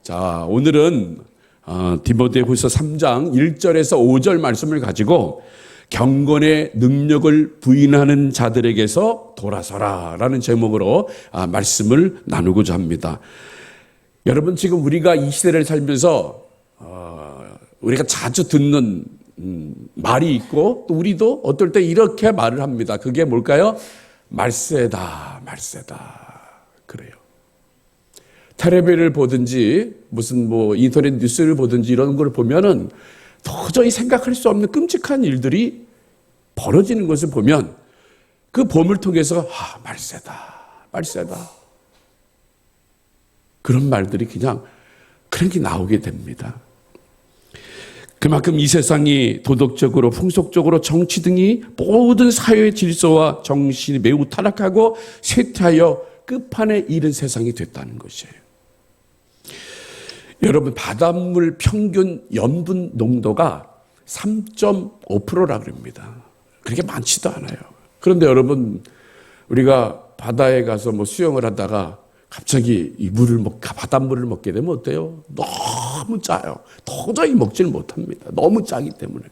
자, 오늘은 디모데후서 3장 1절에서 5절 말씀을 가지고 경건의 능력을 부인하는 자들에게서 돌아서라 라는 제목으로 말씀을 나누고자 합니다. 여러분, 지금 우리가 이 시대를 살면서 우리가 자주 듣는 말이 있고, 또 우리도 어떨 때 이렇게 말을 합니다. 그게 뭘까요? 말세다, 말세다. 그래요. 텔레비를 보든지 무슨 인터넷 뉴스를 보든지 이런 걸 보면은 도저히 생각할 수 없는 끔찍한 일들이 벌어지는 것을 보면 그 봄을 통해서 말세다, 말세다. 그런 말들이 그냥 그런 게 나오게 됩니다. 그만큼 이 세상이 도덕적으로, 풍속적으로, 정치 등이 모든 사회의 질서와 정신이 매우 타락하고 쇠퇴하여 끝판에 이른 세상이 됐다는 것이에요. 여러분, 바닷물 평균 염분 농도가 3.5%라 그럽니다. 그렇게 많지도 않아요. 그런데 여러분, 우리가 바다에 가서 수영을 하다가 갑자기 이 바닷물을 먹게 되면 어때요? 너무 짜요. 도저히 먹질 못합니다. 너무 짜기 때문에.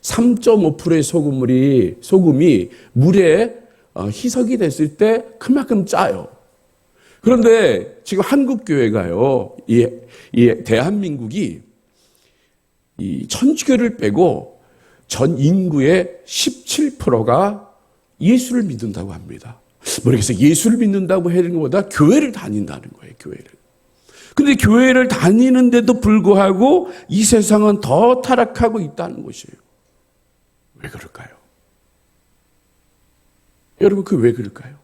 3.5%의 소금이 물에 희석이 됐을 때 그만큼 짜요. 그런데 지금 한국 교회가요, 이 대한민국이 이 천주교를 빼고 전 인구의 17%가 예수를 믿는다고 합니다. 그래서 예수를 믿는다고 하는 것보다 교회를 다닌다는 거예요, 교회를. 근데 교회를 다니는데도 불구하고 이 세상은 더 타락하고 있다는 것이에요. 왜 그럴까요? 여러분, 그 왜 그럴까요?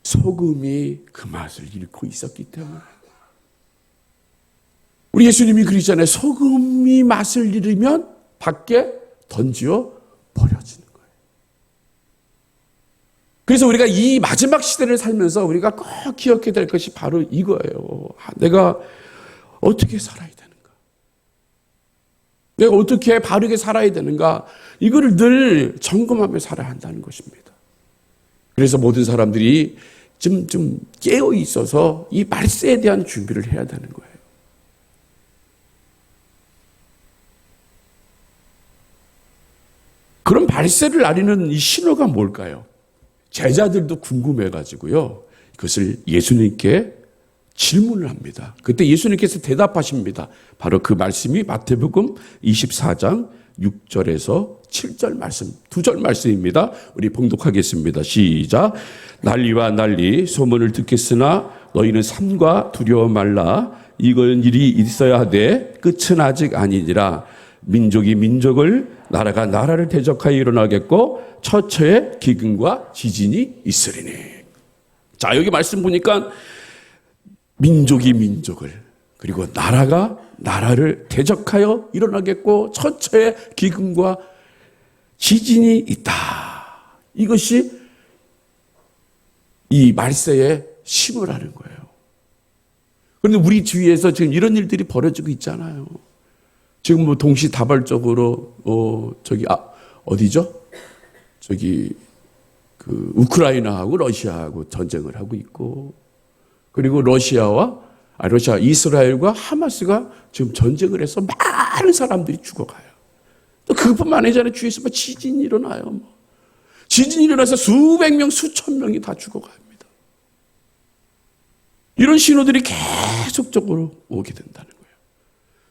소금이 그 맛을 잃고 있었기 때문에. 우리 예수님이 그러잖아요. 소금이 맛을 잃으면 밖에 던지어 버려지는 거예요. 그래서 우리가 이 마지막 시대를 살면서 우리가 꼭 기억해야 될 것이 바로 이거예요. 내가 어떻게 살아야 되는가? 내가 어떻게 바르게 살아야 되는가? 이거를 늘 점검하며 살아야 한다는 것입니다. 그래서 모든 사람들이 좀 깨어 있어서 이 말세에 대한 준비를 해야 되는 거예요. 그럼 말세를 알리는 이 신호가 뭘까요? 제자들도 궁금해가지고요, 그것을 예수님께 질문을 합니다. 그때 예수님께서 대답하십니다. 바로 그 말씀이 마태복음 24장 6절에서 7절 말씀, 2절 말씀입니다. 우리 봉독하겠습니다. 시작. 난리와 난리 소문을 듣겠으나 너희는 삼가 두려워 말라. 이건 일이 있어야 하되 끝은 아직 아니니라. 민족이 민족을, 나라가 나라를 대적하여 일어나겠고 처처에 기근과 지진이 있으리니. 자, 여기 말씀 보니까 민족이 민족을, 그리고 나라가 나라를 대적하여 일어나겠고 처처에 기근과 지진이 있다. 이것이 이 말세의 심으라는 거예요. 그런데 우리 주위에서 지금 이런 일들이 벌어지고 있잖아요. 지금 동시다발적으로 어디죠? 우크라이나하고 러시아하고 전쟁을 하고 있고, 그리고 이스라엘과 하마스가 지금 전쟁을 해서 많은 사람들이 죽어가요. 또 그것뿐만 아니잖아요. 주위에서 지진이 일어나요. 지진이 일어나서 수백 명, 수천 명이 다 죽어갑니다. 이런 신호들이 계속적으로 오게 된다는 거예요.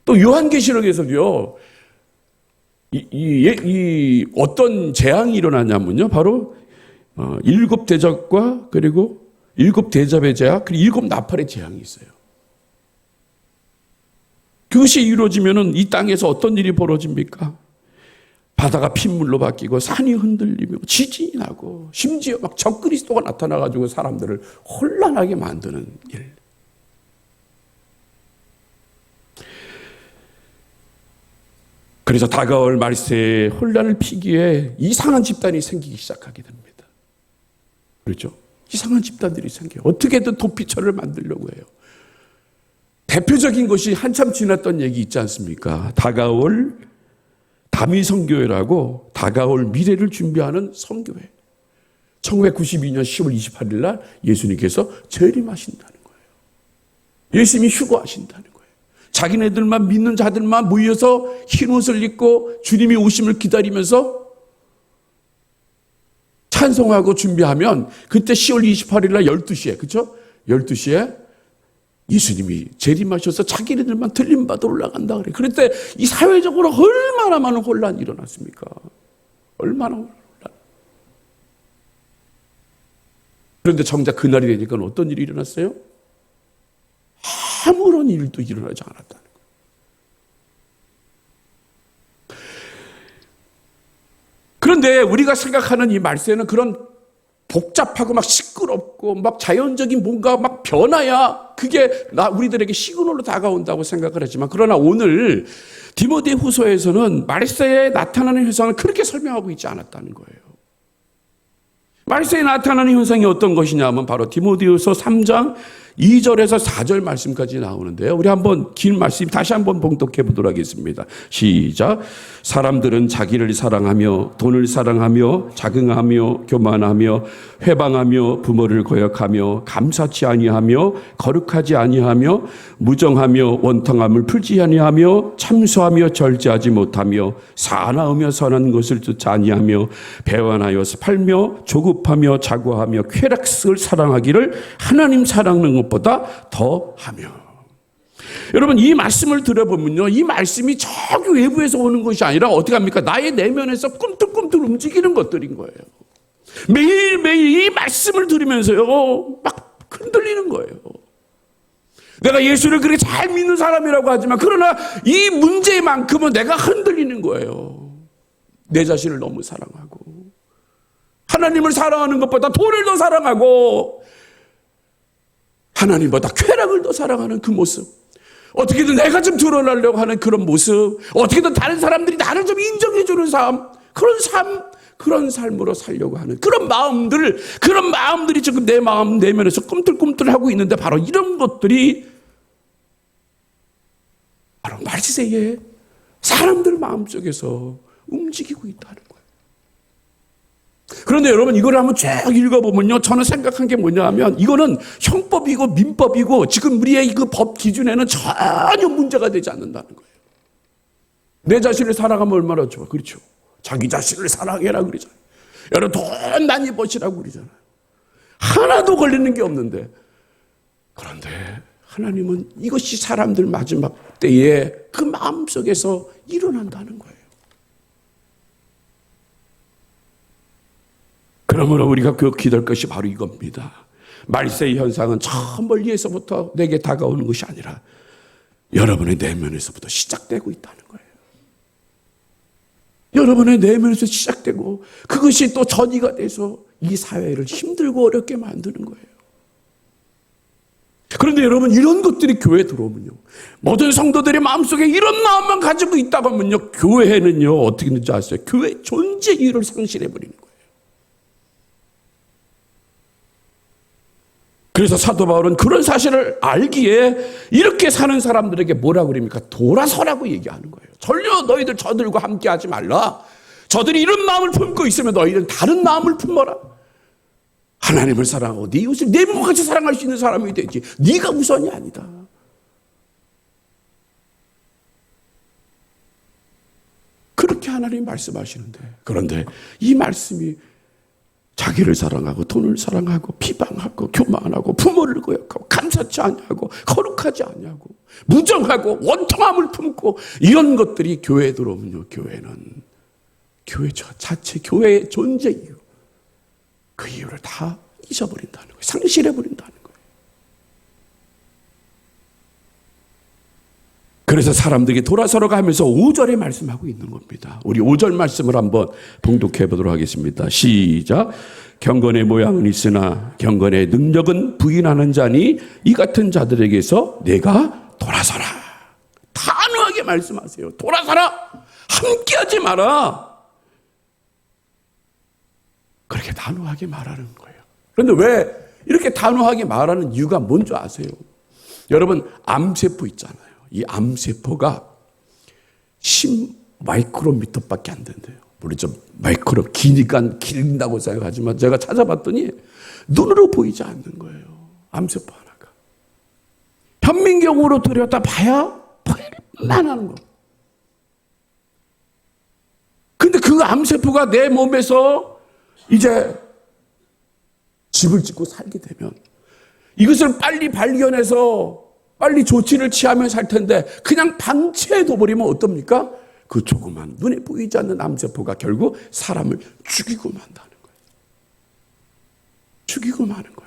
또 요한계시록에서도요, 어떤 재앙이 일어나냐면요, 바로 7 대적과 그리고 7 대접의 재앙, 그리고 7 나팔의 재앙이 있어요. 그것이 이루어지면은 이 땅에서 어떤 일이 벌어집니까? 바다가 핏물로 바뀌고 산이 흔들리고 지진이 나고 심지어 적그리스도가 나타나가지고 사람들을 혼란하게 만드는 일. 그래서 다가올 말세에 혼란을 피기에 이상한 집단이 생기기 시작하게 됩니다. 그렇죠? 이상한 집단들이 생겨요. 어떻게든 도피처를 만들려고 해요. 대표적인 것이 한참 지났던 얘기 있지 않습니까? 다가올 다미 선교회라고 다가올 미래를 준비하는 선교회. 1992년 10월 28일 날 예수님께서 재림하신다는 거예요. 예수님이 휴거하신다는 거예요. 자기네들만 믿는 자들만 모여서 흰 옷을 입고 주님이 오심을 기다리면서 찬송하고 준비하면 그때 10월 28일 날 12시에 그렇죠? 12시에 예수님이 재림하셔서 자기네들만 들림받아 올라간다 그래. 그럴 때 이 사회적으로 얼마나 많은 혼란이 일어났습니까? 얼마나 혼란. 그런데 정작 그날이 되니까 어떤 일이 일어났어요? 아무런 일도 일어나지 않았다는 거예요. 그런데 우리가 생각하는 이 말세는 그런 복잡하고 막 시끄럽고 막 자연적인 뭔가 막 변화야 그게 우리들에게 시그널로 다가온다고 생각을 하지만, 그러나 오늘 디모데후서에서는 말세에 나타나는 현상을 그렇게 설명하고 있지 않았다는 거예요. 말세에 나타나는 현상이 어떤 것이냐면 바로 디모데후서 3장 2절에서 4절 말씀까지 나오는데요. 우리 한번 긴 말씀 다시 한번 봉독해 보도록 하겠습니다. 시작. 사람들은 자기를 사랑하며 돈을 사랑하며 자긍하며 교만하며 회방하며 부모를 거역하며 감사치 아니하며 거룩하지 아니하며 무정하며 원통함을 풀지 아니하며 참소하며 절제하지 못하며 사나우며 선한 것을 쫓지 아니하며 배반하여서 팔며 조급하며 자고하며 쾌락을 사랑하기를 하나님 사랑하는 것보다 더하며. 여러분, 이 말씀을 들어보면요, 이 말씀이 저기 외부에서 오는 것이 아니라 어떻게 합니까? 나의 내면에서 꿈틀꿈틀 움직이는 것들인 거예요. 매일매일 이 말씀을 들으면서요 막 흔들리는 거예요. 내가 예수를 그렇게 잘 믿는 사람이라고 하지만 그러나 이 문제만큼은 내가 흔들리는 거예요. 내 자신을 너무 사랑하고 하나님을 사랑하는 것보다 돈을 더 사랑하고 하나님보다 쾌락을 더 사랑하는 그 모습, 어떻게든 내가 좀 드러나려고 하는 그런 모습, 어떻게든 다른 사람들이 나를 좀 인정해주는 삶, 그런 삶으로 살려고 하는 그런 마음들이 지금 내 마음 내면에서 꿈틀꿈틀하고 있는데, 바로 이런 것들이 바로 말세에 사람들 마음속에서 움직이고 있다는 거예요. 그런데 여러분, 이걸 한번 쭉 읽어보면요, 저는 생각한 게 뭐냐 하면 이거는 형법이고 민법이고 지금 우리의 그 법 기준에는 전혀 문제가 되지 않는다는 거예요. 내 자신을 사랑하면 얼마나 좋아. 그렇죠. 자기 자신을 사랑해라 그러잖아요. 여러분, 돈 많이 버시라고 그러잖아요. 하나도 걸리는 게 없는데, 그런데 하나님은 이것이 사람들 마지막 때에 그 마음속에서 일어난다는 거예요. 그러므로 우리가 기도할 것이 바로 이겁니다. 말세의 현상은 저 멀리에서부터 내게 다가오는 것이 아니라 여러분의 내면에서부터 시작되고 있다는 거예요. 여러분의 내면에서 시작되고 그것이 또 전이가 돼서 이 사회를 힘들고 어렵게 만드는 거예요. 그런데 여러분, 이런 것들이 교회에 들어오면요, 모든 성도들의 마음속에 이런 마음만 가지고 있다고 하면요, 교회는요 어떻게 되는지 아세요? 교회 존재 이유를 상실해버리는 거예요. 그래서 사도 바울은 그런 사실을 알기에 이렇게 사는 사람들에게 뭐라고 그럽니까? 돌아서라고 얘기하는 거예요. 전혀 너희들 저들과 함께 하지 말라. 저들이 이런 마음을 품고 있으면 너희는 다른 마음을 품어라. 하나님을 사랑하고 네 이웃을 내 몸같이 사랑할 수 있는 사람이 되지, 네가 우선이 아니다. 그렇게 하나님이 말씀하시는데, 그런데 이 말씀이 자기를 사랑하고 돈을 사랑하고 비방하고 교만하고 부모를 거역하고 감사치 아니하고 거룩하지 아니하고 무정하고 원통함을 품고 이런 것들이 교회에 들어오면요, 교회는 교회 자체, 교회의 존재 이유, 그 이유를 다 잊어버린다는 거예요. 상실해버린다는 거예요. 그래서 사람들에게 돌아서라고 하면서 5절에 말씀하고 있는 겁니다. 우리 5절 말씀을 한번 봉독해 보도록 하겠습니다. 시작. 경건의 모양은 있으나 경건의 능력은 부인하는 자니 이 같은 자들에게서 내가 돌아서라. 단호하게 말씀하세요. 돌아서라. 함께하지 마라. 그렇게 단호하게 말하는 거예요. 그런데 왜 이렇게 단호하게 말하는 이유가 뭔지 아세요? 여러분, 암세포 있잖아요. 이 암세포가 10마이크로미터밖에 안 된대요. 물론 좀 마이크로 기니까 길다고 생각하지만 제가 찾아봤더니 눈으로 보이지 않는 거예요. 암세포 하나가. 현민경으로 들여다 봐야 보일만 하는 거. 근데 그 암세포가 내 몸에서 이제 집을 짓고 살게 되면 이것을 빨리 발견해서 빨리 조치를 취하면 살 텐데 그냥 방치해둬버리면 어떻습니까? 그 조그만 눈에 보이지 않는 암세포가 결국 사람을 죽이고 만다는 거예요. 죽이고 마는 거예요.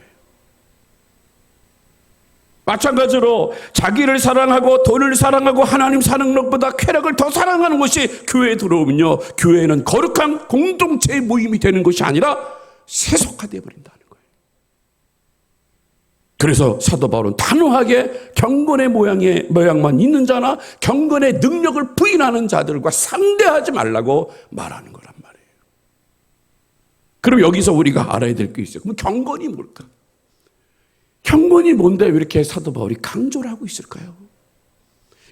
마찬가지로 자기를 사랑하고 돈을 사랑하고 하나님 사는 것보다 쾌락을 더 사랑하는 것이 교회에 들어오면요, 교회는 거룩한 공동체의 모임이 되는 것이 아니라 세속화되어 버린다는 거예요. 그래서 사도 바울은 단호하게 경건의 모양만 있는 자나 경건의 능력을 부인하는 자들과 상대하지 말라고 말하는 거란 말이에요. 그럼 여기서 우리가 알아야 될 게 있어요. 그럼 경건이 뭘까? 경건이 뭔데 왜 이렇게 사도 바울이 강조를 하고 있을까요?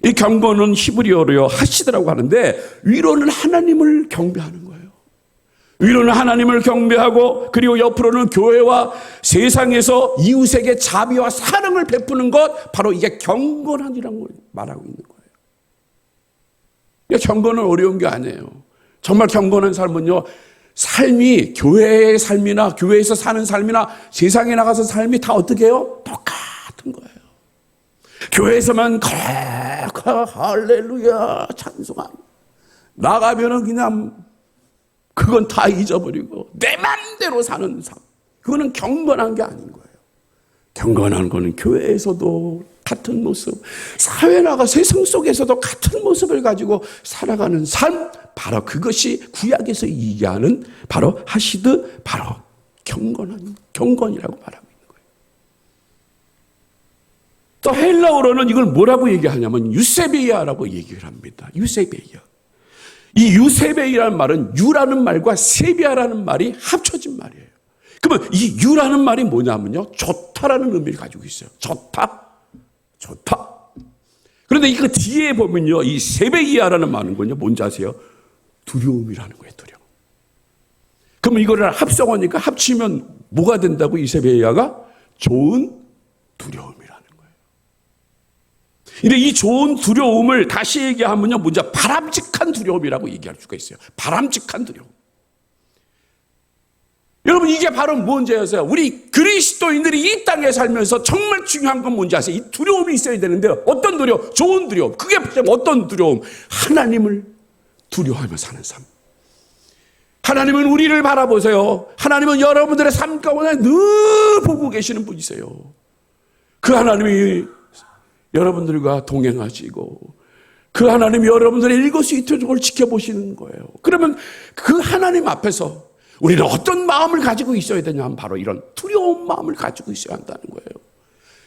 이 경건은 히브리어로 하시드라고 하는데 위로는 하나님을 경배하는 거예요. 위로는 하나님을 경배하고 그리고 옆으로는 교회와 세상에서 이웃에게 자비와 사랑을 베푸는 것, 바로 이게 경건함이라는 걸 말하고 있는 거예요. 경건은 어려운 게 아니에요. 정말 경건한 삶은요, 삶이 교회의 삶이나 교회에서 사는 삶이나 세상에 나가서 삶이 다 어떻게 해요? 똑같은 거예요. 교회에서만 할렐루야 찬송함, 나가면은 그냥 그건 다 잊어버리고 내 맘대로 사는 삶, 그거는 경건한 게 아닌 거예요. 경건한 거는 교회에서도 같은 모습, 사회 나가 세상 속에서도 같은 모습을 가지고 살아가는 삶, 바로 그것이 구약에서 얘기하는 바로 하시드, 바로 경건이라고 말하고 있는 거예요. 또 헬라어로는 이걸 뭐라고 얘기하냐면 유세베이아라고 얘기를 합니다. 유세베이아. 이 유세베이라는 말은 유라는 말과 세비아라는 말이 합쳐진 말이에요. 그러면 이 유라는 말이 뭐냐면요, 좋다라는 의미를 가지고 있어요. 좋다. 그런데 이거 뒤에 보면요, 이 세베이아라는 말은 뭔지 아세요? 두려움이라는 거예요, 두려움. 그러면 이거를 합성하니까 합치면 뭐가 된다고, 이 세베이아가? 좋은 두려움이라는 거예요. 근데 이 좋은 두려움을 다시 얘기하면요, 뭔지 바람직한 두려움이라고 얘기할 수가 있어요. 바람직한 두려움. 여러분, 이게 바로 뭔지 아세요? 우리 그리스도인들이 이 땅에 살면서 정말 중요한 건 뭔지 아세요? 이 두려움이 있어야 되는데, 어떤 두려움? 좋은 두려움. 그게 어떤 두려움? 하나님을 두려워하며 사는 삶. 하나님은 우리를 바라보세요. 하나님은 여러분들의 삶 가운데 늘 보고 계시는 분이세요. 그 하나님이 여러분들과 동행하시고 그 하나님이 여러분들의 일거수일투족을 지켜보시는 거예요. 그러면 그 하나님 앞에서 우리는 어떤 마음을 가지고 있어야 되냐면 바로 이런 두려운 마음을 가지고 있어야 한다는 거예요.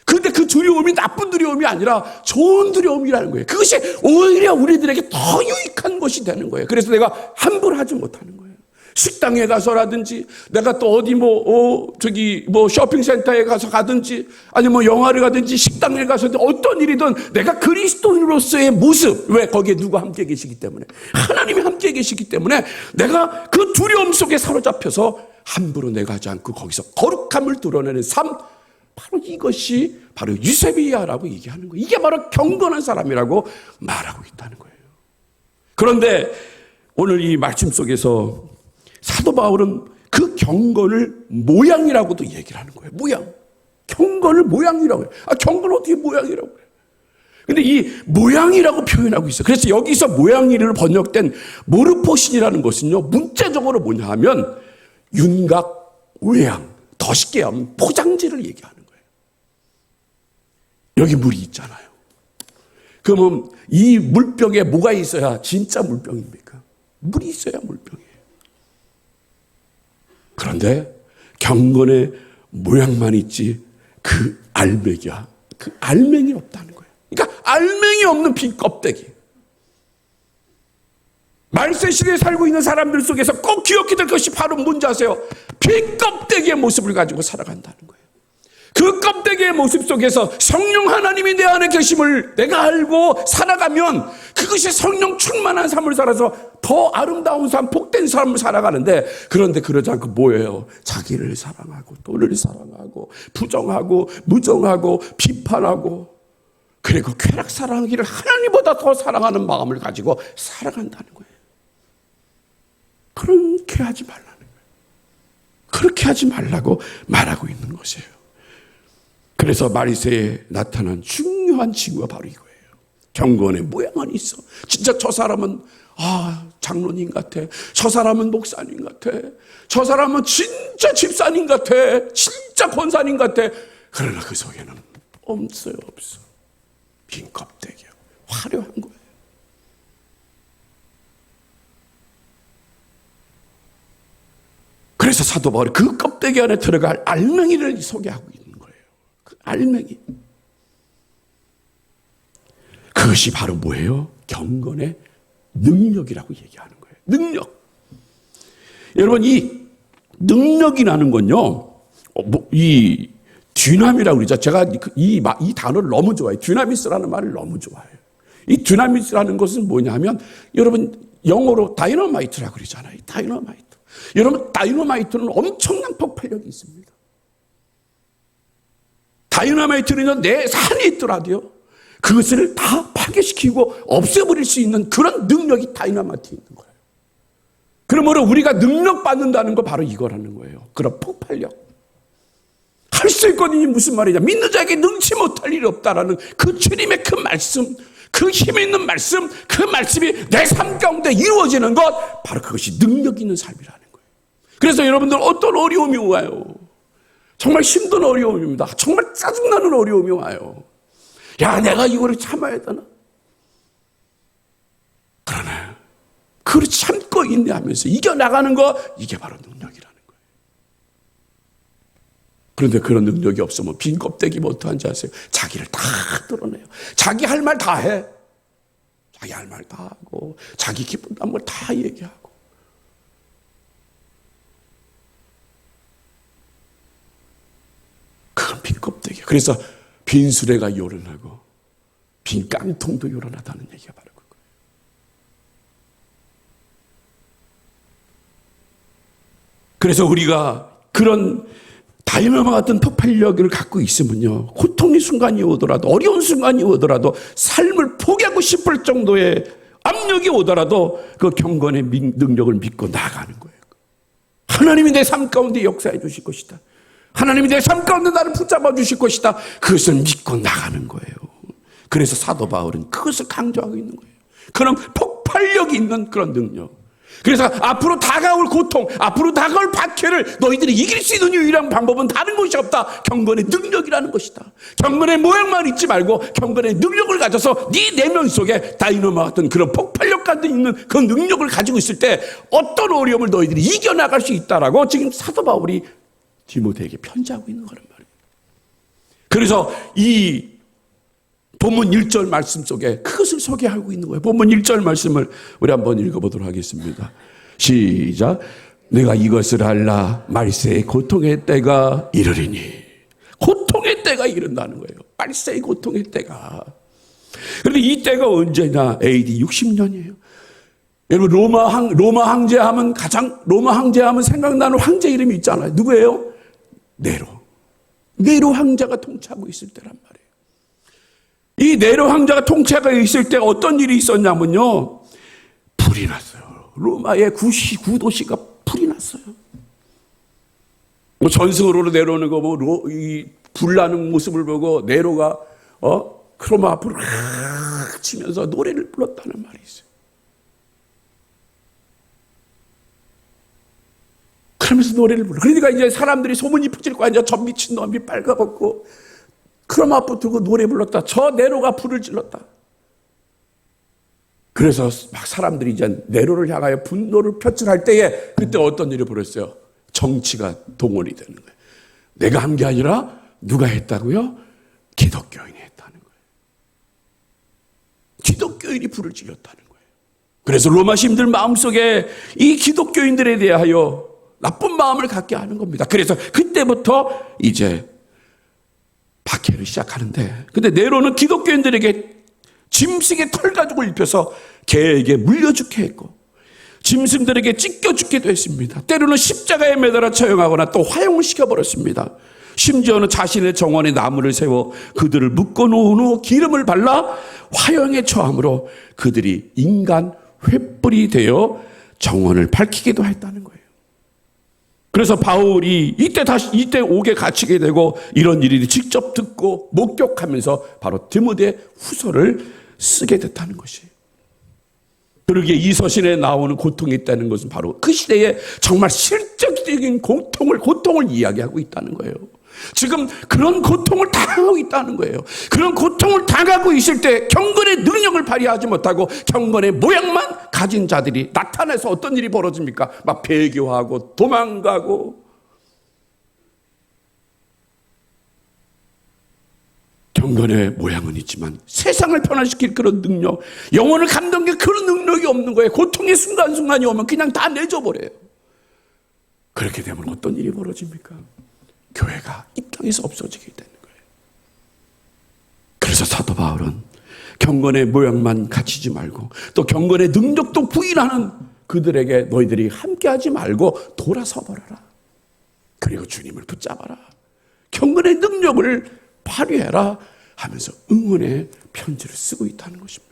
그런데 그 두려움이 나쁜 두려움이 아니라 좋은 두려움이라는 거예요. 그것이 오히려 우리들에게 더 유익한 것이 되는 거예요. 그래서 내가 함부로 하지 못하는 거예요. 식당에 가서라든지, 내가 또 어디 쇼핑센터에 가서 가든지, 아니면 영화를 가든지, 식당에 가서 어떤 일이든 내가 그리스도인으로서의 모습, 왜? 거기에 누가 함께 계시기 때문에, 하나님이 함께 계시기 때문에 내가 그 두려움 속에 사로잡혀서 함부로 내가 하지 않고 거기서 거룩함을 드러내는 삶, 바로 이것이 바로 유세비야라고 얘기하는 거예요. 이게 바로 경건한 사람이라고 말하고 있다는 거예요. 그런데 오늘 이 말씀 속에서 사도 바울은 그 경건을 모양이라고도 얘기를 하는 거예요. 모양. 경건을 모양이라고 해요. 경건을 어떻게 모양이라고 해요? 근데 이 모양이라고 표현하고 있어요. 그래서 여기서 모양이를 번역된 모르포신이라는 것은요, 문자적으로 뭐냐 하면 윤곽, 외양, 더 쉽게 하면 포장지를 얘기하는 거예요. 여기 물이 있잖아요. 그러면 이 물병에 뭐가 있어야 진짜 물병입니까? 물이 있어야 물병이에요. 그런데 경건의 모양만 있지 그 알맹이야, 그 알맹이 없다는 거예요. 그러니까 알맹이 없는 빈 껍데기. 말세 시대에 살고 있는 사람들 속에서 꼭 기억해야 될 것이 바로 뭔지 아세요? 빈 껍데기의 모습을 가지고 살아간다는 거예요. 그 껍데기의 모습 속에서 성령 하나님이 내 안에 계심을 내가 알고 살아가면 그것이 성령 충만한 삶을 살아서 더 아름다운 삶, 복된 삶을 살아가는데, 그런데 그러지 않고 뭐예요? 자기를 사랑하고 돈을 사랑하고 부정하고 무정하고 비판하고 그리고 쾌락 사랑하기를 하나님보다 더 사랑하는 마음을 가지고 살아간다는 거예요. 그렇게 하지 말라는 거예요. 그렇게 하지 말라고 말하고 있는 것이에요. 그래서 마리새에 나타난 중요한 징후가 바로 이거예요. 경건의 모양은 있어. 진짜 저 사람은 장로님 같아. 저 사람은 목사님 같아. 저 사람은 진짜 집사님 같아. 진짜 권사님 같아. 그러나 그 속에는 없어요. 없어. 빈 껍데기야. 화려한 거예요. 그래서 사도 바울이 그 껍데기 안에 들어갈 알맹이를 소개하고 있는 거예요. 그 알맹이. 그것이 바로 뭐예요? 경건의 능력이라고 얘기하는 거예요. 능력. 여러분, 이 능력이라는 건요, 이 디나미라고 그러죠. 제가 이 단어를 너무 좋아해요. 디나미스라는 말을 너무 좋아해요. 이 디나미스라는 것은 뭐냐 하면, 여러분, 영어로 다이너마이트라고 그러잖아요. 다이너마이트. 여러분, 다이너마이트는 엄청난 폭발력이 있습니다. 다이너마이트는 내 산에 있더라도요, 그것을 다 파괴시키고 없애버릴 수 있는 그런 능력이 다이너마이트에 있는 거예요. 그러므로 우리가 능력 받는다는 거 바로 이거라는 거예요. 그런 폭발력. 할 수 있거든요. 무슨 말이냐. 믿는 자에게 능치 못할 일이 없다라는 그 주님의 그 말씀, 그 힘 있는 말씀, 그 말씀이 내 삶 가운데 이루어지는 것, 바로 그것이 능력 있는 삶이라는 거예요. 그래서 여러분들 어떤 어려움이 와요. 정말 힘든 어려움입니다. 정말 짜증나는 어려움이 와요. 야, 내가 이거를 참아야 되나? 그러나 그걸 참고 인내하면서 이겨나가는 거, 이게 바로 능력이라는 거예요. 그런데 그런 능력이 없으면 빈 껍데기 못한지 아세요? 자기를 다 드러내요. 자기 할 말 다 해. 자기 할 말 다 하고 자기 기쁜다는 걸 다 얘기하고. 그건 빈 껍데기. 그래서 빈 수레가 요란하고 빈 깡통도 요란하다는 얘기가 바로 그거예요. 그래서 우리가 그런 다이너마 같은 폭발력을 갖고 있으면요, 고통의 순간이 오더라도, 어려운 순간이 오더라도, 삶을 포기하고 싶을 정도의 압력이 오더라도 그 경건의 능력을 믿고 나아가는 거예요. 하나님이 내 삶 가운데 역사해 주실 것이다. 하나님이 내 삶 가운데 나를 붙잡아 주실 것이다. 그것을 믿고 나가는 거예요. 그래서 사도 바울은 그것을 강조하고 있는 거예요. 그런 폭발력이 있는 그런 능력. 그래서 앞으로 다가올 고통, 앞으로 다가올 박해를 너희들이 이길 수 있는 유일한 방법은 다른 것이 없다. 경건의 능력이라는 것이다. 경건의 모양만 잊지 말고 경건의 능력을 가져서 네 내면 속에 다이너마 같은 그런 폭발력 같은 있는 그 능력을 가지고 있을 때 어떤 어려움을 너희들이 이겨나갈 수 있다라고 지금 사도 바울이 디모데에게 편지하고 있는 거란 말이에요. 그래서 이 본문 1절 말씀 속에 그것을 소개하고 있는 거예요. 본문 1절 말씀을 우리 한번 읽어보도록 하겠습니다. 시작. 내가 이것을 알라. 말세의 고통의 때가 이르리니. 고통의 때가 이른다는 거예요. 말세의 고통의 때가. 그런데 이 때가 언제냐? AD 60년이에요. 여러분, 로마 황제하면 로마 황제하면 생각나는 황제 이름이 있잖아요. 누구예요? 네로 황제가 통치하고 있을 때란 말이에요. 이 네로 황제가 통치하고 있을 때 어떤 일이 있었냐면요, 불이 났어요. 로마의 구도시가 불이 났어요. 뭐 전승으로 내려오는 거, 이 불나는 모습을 보고 네로가 크로마 불을 치면서 노래를 불렀다는 말이 있어요. 그러면서 노래를 불러. 그러니까 이제 사람들이 소문이 퍼질 거 아니야. 저 미친 놈이 빨가벗고 크로마프 들고 노래 불렀다. 저 네로가 불을 질렀다. 그래서 막 사람들이 이제 네로를 향하여 분노를 표출할 때에 그때 어떤 일이 벌었어요? 정치가 동원이 되는 거예요. 내가 한 게 아니라 누가 했다고요? 기독교인이 했다는 거예요. 기독교인이 불을 질렀다는 거예요. 그래서 로마 시민들 마음속에 이 기독교인들에 대하여 나쁜 마음을 갖게 하는 겁니다. 그래서 그때부터 이제 박해를 시작하는데, 근데 네로는 기독교인들에게 짐승의 털 가죽을 입혀서 개에게 물려 죽게 했고 짐승들에게 찢겨 죽게도 했습니다. 때로는 십자가에 매달아 처형하거나 또 화형을 시켜버렸습니다. 심지어는 자신의 정원에 나무를 세워 그들을 묶어놓은 후 기름을 발라 화형에 처함으로 그들이 인간 횃불이 되어 정원을 밝히기도 했다는 거예요. 그래서 바울이 이때 옥에 갇히게 되고 이런 일이 직접 듣고 목격하면서 바로 디모데 후서를 쓰게 됐다는 것이에요. 그러기에 이 서신에 나오는 고통이 있다는 것은 바로 그 시대에 정말 실질적인 고통을 이야기하고 있다는 거예요. 지금 그런 고통을 당하고 있다는 거예요. 그런 고통을 당하고 있을 때 경건의 능력을 발휘하지 못하고 경건의 모양만 가진 자들이 나타나서 어떤 일이 벌어집니까? 막 배교하고 도망가고, 경건의 모양은 있지만 세상을 변화시킬 그런 능력, 영혼을 감동할 그런 능력이 없는 거예요. 고통의 순간순간이 오면 그냥 다 내줘버려요. 그렇게 되면 어떤 일이 벌어집니까? 교회가 이 땅에서 없어지게 되는 거예요. 그래서 사도 바울은 경건의 모양만 갖추지 말고 또 경건의 능력도 부인하는 그들에게 너희들이 함께하지 말고 돌아서 버려라. 그리고 주님을 붙잡아라. 경건의 능력을 발휘해라 하면서 응원의 편지를 쓰고 있다는 것입니다.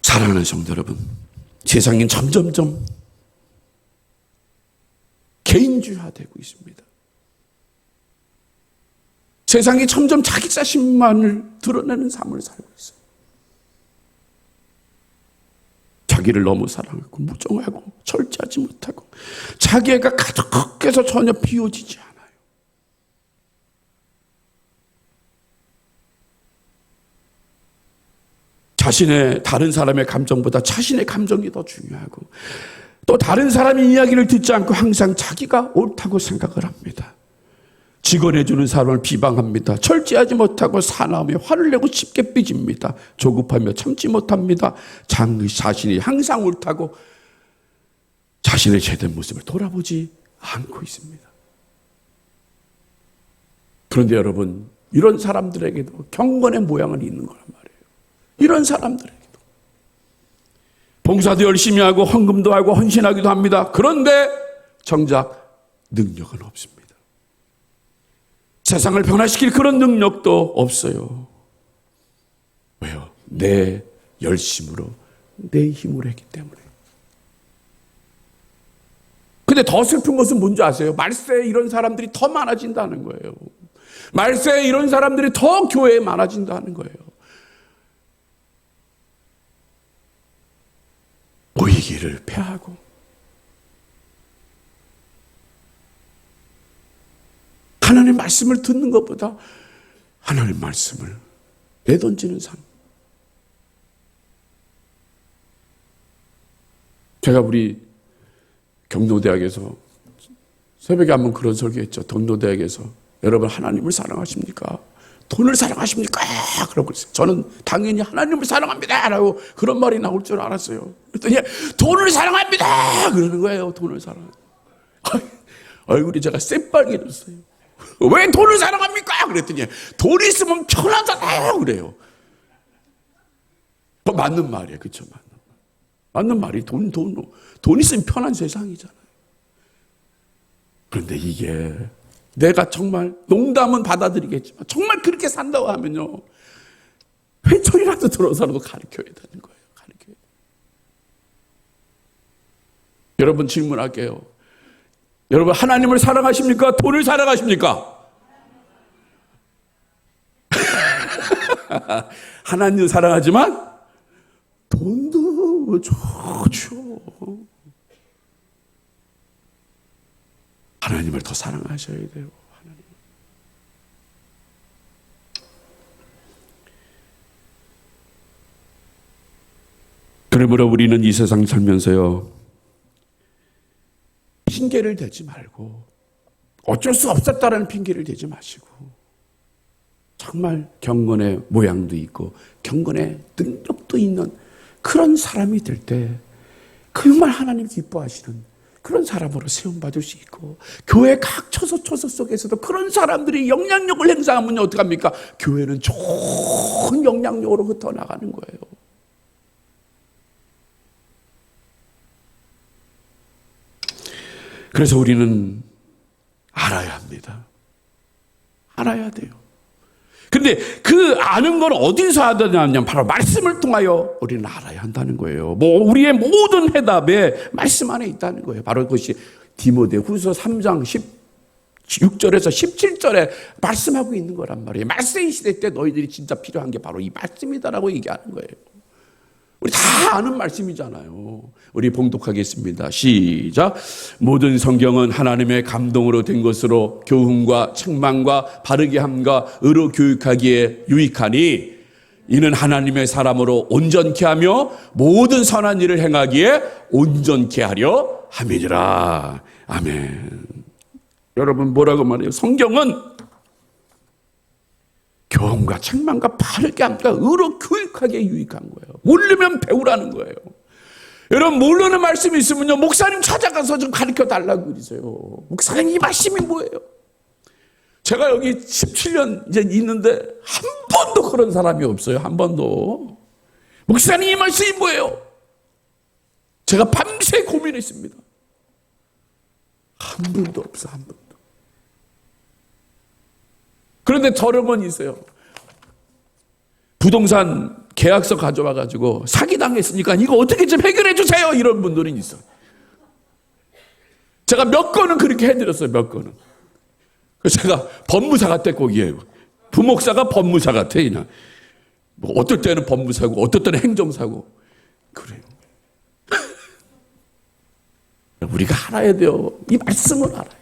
사랑하는 성도 여러분, 세상은 점점점 개인주의화되고 있습니다. 세상이 점점 자기 자신만을 드러내는 삶을 살고 있어요. 자기를 너무 사랑하고 무정하고 절제하지 못하고 자기애가 가득해서 전혀 비워지지 않아요. 자신의 다른 사람의 감정보다 자신의 감정이 더 중요하고 또 다른 사람의 이야기를 듣지 않고 항상 자기가 옳다고 생각을 합니다. 직언해주는 사람을 비방합니다. 절제하지 못하고 사나움에 화를 내고 쉽게 삐집니다. 조급하며 참지 못합니다. 자신이 항상 옳다고 자신의 제된 모습을 돌아보지 않고 있습니다. 그런데 여러분, 이런 사람들에게도 경건의 모양은 있는 거란 말이에요. 이런 사람들에게도 봉사도 열심히 하고 헌금도 하고 헌신하기도 합니다. 그런데 정작 능력은 없습니다. 세상을 변화시킬 그런 능력도 없어요. 왜요? 내 열심으로, 내 힘으로 했기 때문에. 근데 더 슬픈 것은 뭔지 아세요? 말세에 이런 사람들이 더 많아진다는 거예요. 말세에 이런 사람들이 더 교회에 많아진다는 거예요. 모이기를 패하고 하나님의 말씀을 듣는 것보다 하나님의 말씀을 내던지는 삶. 제가 우리 경로대학에서 새벽에 한번 그런 설교했죠. 경로대학에서 여러분 하나님을 사랑하십니까? 돈을 사랑하십니까? 그러고 그랬어요. 저는 당연히 하나님을 사랑합니다 라고 그런 말이 나올 줄 알았어요. 그랬더니 돈을 사랑합니다 그러는 거예요. 돈을 사랑합니다. 얼굴이 제가 새빨개졌어요. 왜 돈을 사랑합니까? 그랬더니 돈 있으면 편하잖아요 그래요. 맞는 말이에요. 그렇죠? 맞는 말이 돈 있으면 편한 세상이잖아요. 그런데 이게 내가 정말 농담은 받아들이겠지만 정말 그렇게 산다고 하면요, 회초리라도 들어서라도 가르쳐야 되는 거예요. 가르쳐야 돼요. 여러분 질문할게요. 여러분 하나님을 사랑하십니까? 돈을 사랑하십니까? 하나님을 사랑하지만 돈도 좋죠. 하나님을 더 사랑하셔야 돼요. 하나님. 그러므로 우리는 이 세상 살면서요, 핑계를 대지 말고 어쩔 수 없었다라는 핑계를 대지 마시고 정말 경건의 모양도 있고 경건의 능력도 있는 그런 사람이 될 때 정말 하나님 기뻐하시는 그런 사람으로 세움받을 수 있고, 교회 각 처소 속에서도 그런 사람들이 영향력을 행사하면 어떡합니까? 교회는 좋은 영향력으로 흩어나가는 거예요. 그래서 우리는 알아야 합니다. 알아야 돼요. 근데 그 아는 건 어디서 하느냐면 바로 말씀을 통하여 우리는 알아야 한다는 거예요. 우리의 모든 해답에 말씀 안에 있다는 거예요. 바로 그것이 디모데후서 3장 16절에서 17절에 말씀하고 있는 거란 말이에요. 말세의 시대 때 너희들이 진짜 필요한 게 바로 이 말씀이다라고 얘기하는 거예요. 우리 다 아는 말씀이잖아요. 우리 봉독하겠습니다. 시작. 모든 성경은 하나님의 감동으로 된 것으로 교훈과 책망과 바르게 함과 의로 교육하기에 유익하니 이는 하나님의 사람으로 온전케 하며 모든 선한 일을 행하기에 온전케 하려 함이니라. 아멘. 여러분 뭐라고 말해요? 성경은 교훈과 책망과 바르게 함과 의로 교육하기에 유익한 거예요. 모르면 배우라는 거예요. 여러분 모르는 말씀이 있으면요 목사님 찾아가서 좀 가르쳐 달라고 그러세요. 목사님 이 말씀이 뭐예요? 제가 여기 17년 이제 있는데 한 번도 그런 사람이 없어요. 한 번도. 목사님 이 말씀이 뭐예요? 제가 밤새 고민했습니다. 한 분도 없어. 한 분도. 그런데 저런 건 있어요. 부동산 계약서 가져와가지고 사기당했으니까 이거 어떻게 좀 해결해 주세요. 이런 분들은 있어요. 제가 몇 건은 그렇게 해드렸어요. 몇 건은. 그래서 제가 법무사 같아 거기에. 부목사가 법무사 같아 그냥. 뭐 어떨 때는 법무사고 어떨 때는 행정사고 그래요. 우리가 알아야 돼요. 이 말씀을 알아야 돼요.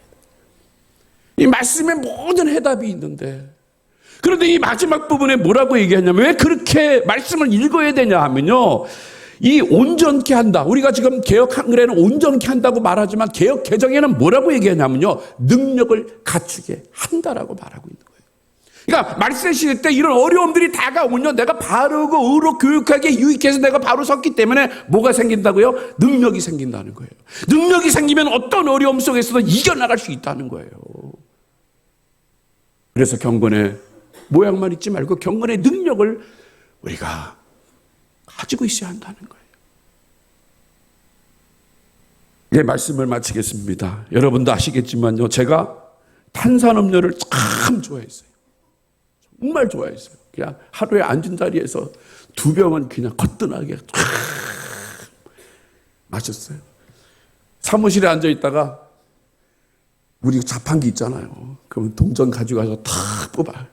이 말씀에 모든 해답이 있는데 그런데 이 마지막 부분에 뭐라고 얘기하냐면 왜 그렇게 말씀을 읽어야 되냐 하면요. 이 온전케 한다. 우리가 지금 개역 한글에는 온전케 한다고 말하지만 개역 개정에는 뭐라고 얘기하냐면요. 능력을 갖추게 한다라고 말하고 있는 거예요. 그러니까 말세 시대 때 이런 어려움들이 다가오면요. 내가 바르고 의로 교육하게 유익해서 내가 바로 섰기 때문에 뭐가 생긴다고요? 능력이 생긴다는 거예요. 능력이 생기면 어떤 어려움 속에서도 이겨나갈 수 있다는 거예요. 그래서 경건의 모양만 있지 말고 경건의 능력을 우리가 가지고 있어야 한다는 거예요. 이제 말씀을 마치겠습니다. 여러분도 아시겠지만요. 제가 탄산음료를 참 좋아했어요. 정말 좋아했어요. 그냥 하루에 앉은 자리에서 2병은 그냥 거뜬하게 마셨어요. 사무실에 앉아있다가 우리 자판기 있잖아요. 그러면 동전 가져가서 탁 뽑아.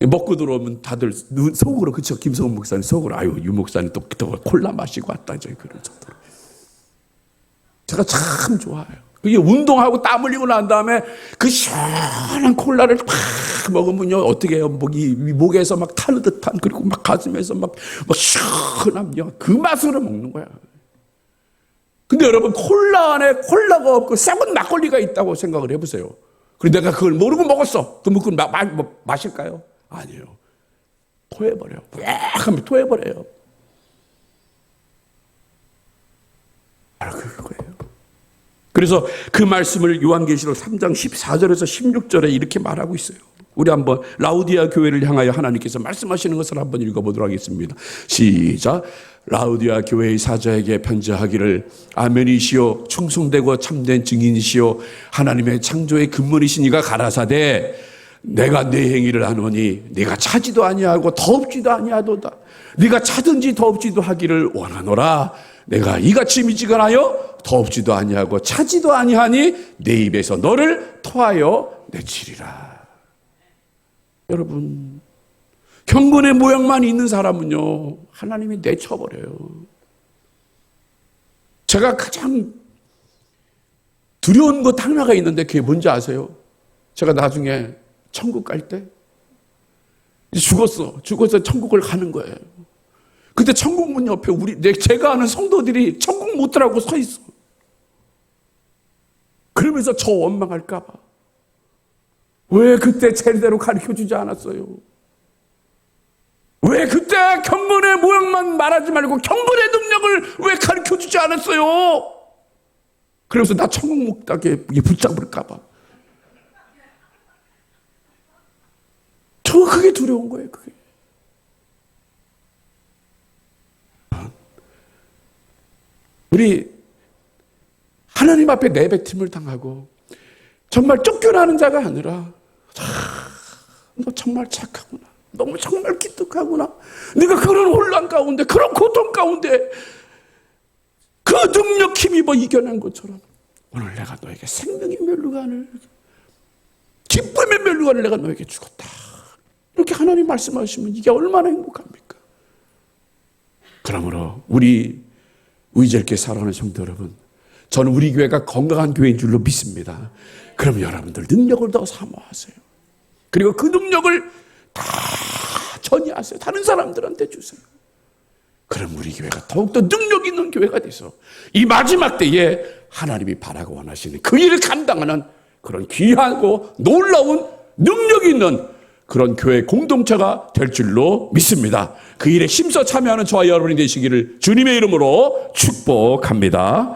먹고 들어오면 다들 속으로 그쵸 김성훈 목사님 속으로 아유 유 목사님 또 콜라 마시고 왔다 저희 그런 정도로. 제가 참 좋아요. 그게 운동하고 땀 흘리고 난 다음에 그 시원한 콜라를 팍 먹으면요 어떻게 해요? 목에서 막 타는 듯한 그리고 막 가슴에서 막 시원함요. 그 맛으로 먹는 거야. 근데 여러분 콜라 안에 콜라가 없고 썩은 막걸리가 있다고 생각을 해보세요. 그리고 내가 그걸 모르고 먹었어. 그럼 그걸 마실까요? 아니에요. 토해버려요. 쫙 하면 토해버려요. 바로 그거예요. 그래서 그 말씀을 요한계시록 3장 14절에서 16절에 이렇게 말하고 있어요. 우리 한번 라우디아 교회를 향하여 하나님께서 말씀하시는 것을 한번 읽어보도록 하겠습니다. 시작. 라우디아 교회의 사자에게 편지하기를 아멘이시오 충성되고 참된 증인이시오 하나님의 창조의 근본이시니가 가라사대 내가 내 행위를 하노니 네가 차지도 아니하고 더없지도 아니하도다. 네가 차든지 더없지도 하기를 원하노라. 내가 이같이 미지근하여 더없지도 아니하고 차지도 아니하니 내 입에서 너를 토하여 내치리라. 여러분 경건의 모양만 있는 사람은요 하나님이 내쳐버려요. 제가 가장 두려운 것 하나가 있는데 그게 뭔지 아세요? 제가 나중에 천국 갈 때 죽어서 천국을 가는 거예요. 근데 천국 문 옆에 제가 아는 성도들이 천국 못 들어가고 서 있어. 그러면서 저 원망할까 봐. 왜 그때 제대로 가르쳐주지 않았어요? 왜 그때 경건의 모양만 말하지 말고 경건의 능력을 왜 가르쳐주지 않았어요? 그래서 나 천국 못 가게 붙잡을까 봐. 저 그게 두려운 거예요. 그게. 우리 하나님 앞에 내뱉음을 당하고 정말 쫓겨나는 자가 아니라 너 정말 착하구나. 너무 정말 기특하구나. 네가 그런 혼란 가운데 그런 고통 가운데 그 능력 힘입어 이겨낸 것처럼 오늘 내가 너에게 생명의 면류관을 기쁨의 면류관을 내가 너에게 주었다. 이렇게 하나님 말씀하시면 이게 얼마나 행복합니까? 그러므로 우리 의지있게 살아가는 성도 여러분, 저는 우리 교회가 건강한 교회인 줄로 믿습니다. 그럼 여러분들 능력을 더 사모하세요. 그리고 그 능력을 다 전이하세요. 다른 사람들한테 주세요. 그럼 우리 교회가 더욱더 능력 있는 교회가 돼서 이 마지막 때에 하나님이 바라고 원하시는 그 일을 감당하는 그런 귀하고 놀라운 능력 있는 그런 교회 공동체가 될 줄로 믿습니다. 그 일에 힘써 참여하는 저와 여러분이 되시기를 주님의 이름으로 축복합니다.